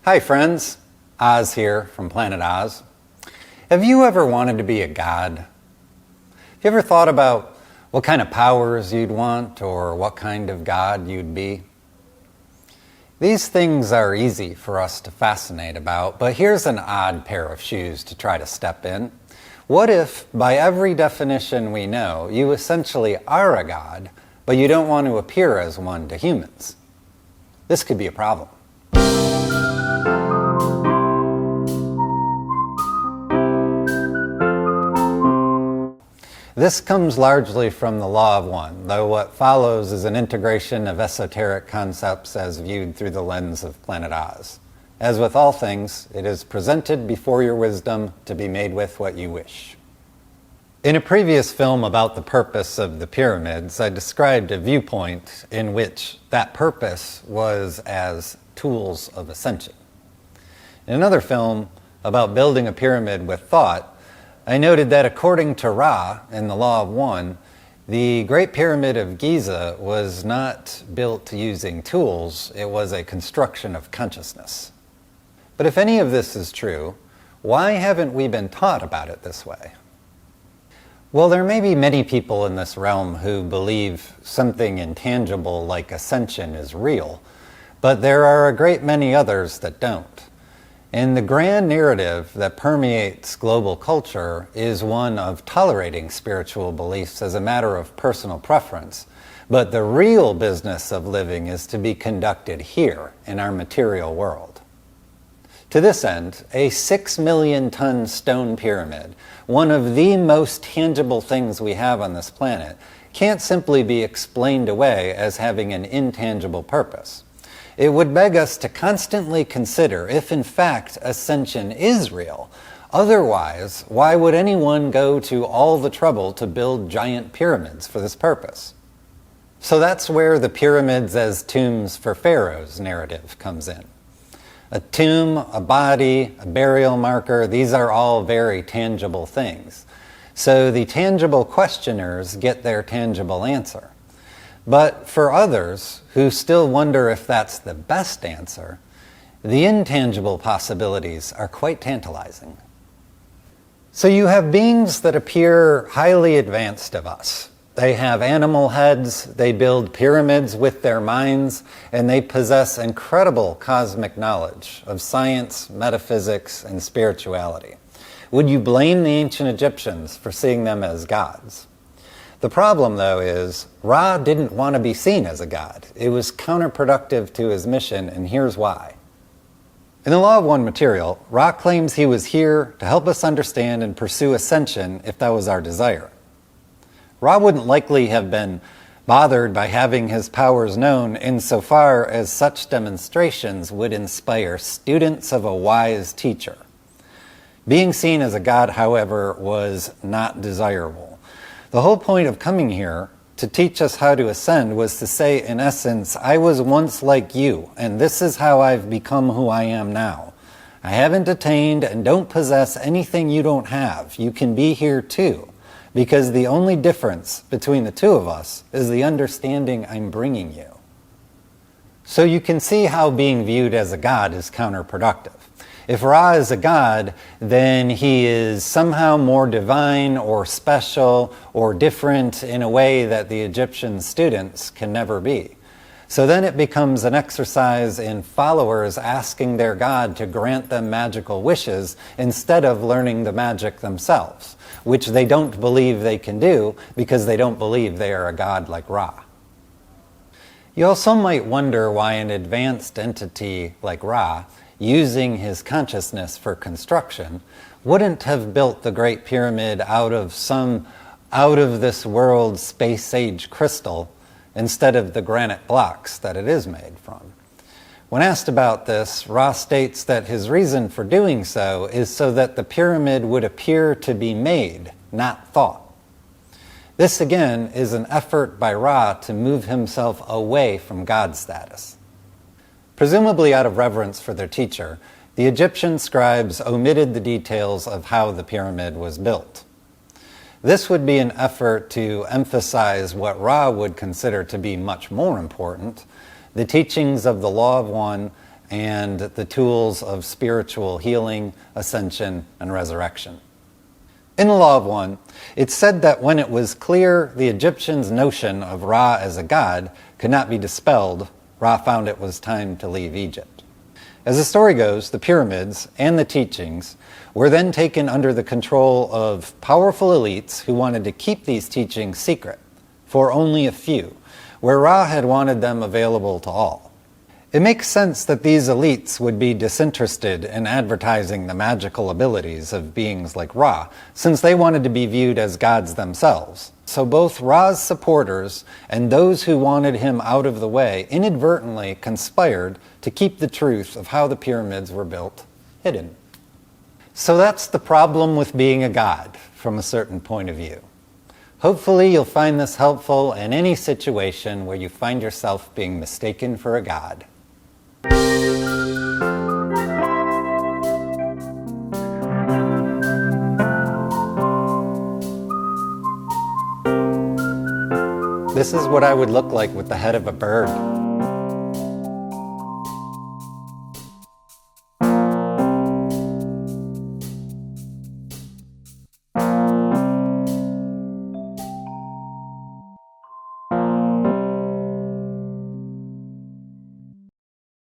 Hi friends, Oz here from planetOZ. Have you ever wanted to be a god? Have you ever thought about what kind of powers you'd want or what kind of god you'd be? These things are easy for us to fascinate about, but here's an odd pair of shoes to try to step in. What if, by every definition we know, you essentially are a god, but you don't want to appear as one to humans? This could be a problem. This comes largely from the law of one, though what follows is an integration of esoteric concepts as viewed through the lens of planetOZ. As with all things, it is presented before your wisdom to be made with what you wish. In a previous film about the purpose of the pyramids, I described a viewpoint in which that purpose was as tools of ascension. In another film about building a pyramid with thought, I noted that according to Ra in the Law of One, the Great Pyramid of Giza was not built using tools, it was a construction of consciousness. But if any of this is true, why haven't we been taught about it this way? Well, there may be many people in this realm who believe something intangible like ascension is real, but there are a great many others that don't. And the grand narrative that permeates global culture is one of tolerating spiritual beliefs as a matter of personal preference. But the real business of living is to be conducted here in our material world. To this end, a 6 million ton stone pyramid, one of the most tangible things we have on this planet, can't simply be explained away as having an intangible purpose. It would beg us to constantly consider if in fact ascension is real. Otherwise, why would anyone go to all the trouble to build giant pyramids for this purpose? So that's where the pyramids as tombs for pharaohs narrative comes in. A tomb, a body, a burial marker, these are all very tangible things. So the tangible questioners get their tangible answer. But for others who still wonder if that's the best answer, the intangible possibilities are quite tantalizing. So you have beings that appear highly advanced of us. They have animal heads, they build pyramids with their minds, and they possess incredible cosmic knowledge of science, metaphysics, and spirituality. Would you blame the ancient Egyptians for seeing them as gods? The problem, though, is Ra didn't want to be seen as a god. It was counterproductive to his mission, and here's why. In the Law of One material, Ra claims he was here to help us understand and pursue ascension if that was our desire. Ra wouldn't likely have been bothered by having his powers known insofar as such demonstrations would inspire students of a wise teacher. Being seen as a god, however, was not desirable. The whole point of coming here to teach us how to ascend was to say, in essence, I was once like you, and this is how I've become who I am now. I haven't attained and don't possess anything you don't have. You can be here too, because the only difference between the two of us is the understanding I'm bringing you. So you can see how being viewed as a god is counterproductive. If Ra is a god, then he is somehow more divine or special or different in a way that the Egyptian students can never be. So then it becomes an exercise in followers asking their god to grant them magical wishes instead of learning the magic themselves, which they don't believe they can do because they don't believe they are a god like Ra. You also might wonder why an advanced entity like Ra, using his consciousness for construction, wouldn't have built the Great Pyramid out of some out-of-this-world space-age crystal instead of the granite blocks that it is made from. When asked about this, Ra states that his reason for doing so is so that the pyramid would appear to be made, not thought. This again is an effort by Ra to move himself away from God status. Presumably out of reverence for their teacher, the Egyptian scribes omitted the details of how the pyramid was built. This would be an effort to emphasize what Ra would consider to be much more important, the teachings of the Law of One and the tools of spiritual healing, ascension, and resurrection. In the Law of One, it's said that when it was clear the Egyptians' notion of Ra as a god could not be dispelled, Ra found it was time to leave Egypt. As the story goes, the pyramids and the teachings were then taken under the control of powerful elites who wanted to keep these teachings secret for only a few, where Ra had wanted them available to all. It makes sense that these elites would be disinterested in advertising the magical abilities of beings like Ra, since they wanted to be viewed as gods themselves. So both Ra's supporters and those who wanted him out of the way inadvertently conspired to keep the truth of how the pyramids were built hidden. So that's the problem with being a god, from a certain point of view. Hopefully you'll find this helpful in any situation where you find yourself being mistaken for a god. This is what I would look like with the head of a bird.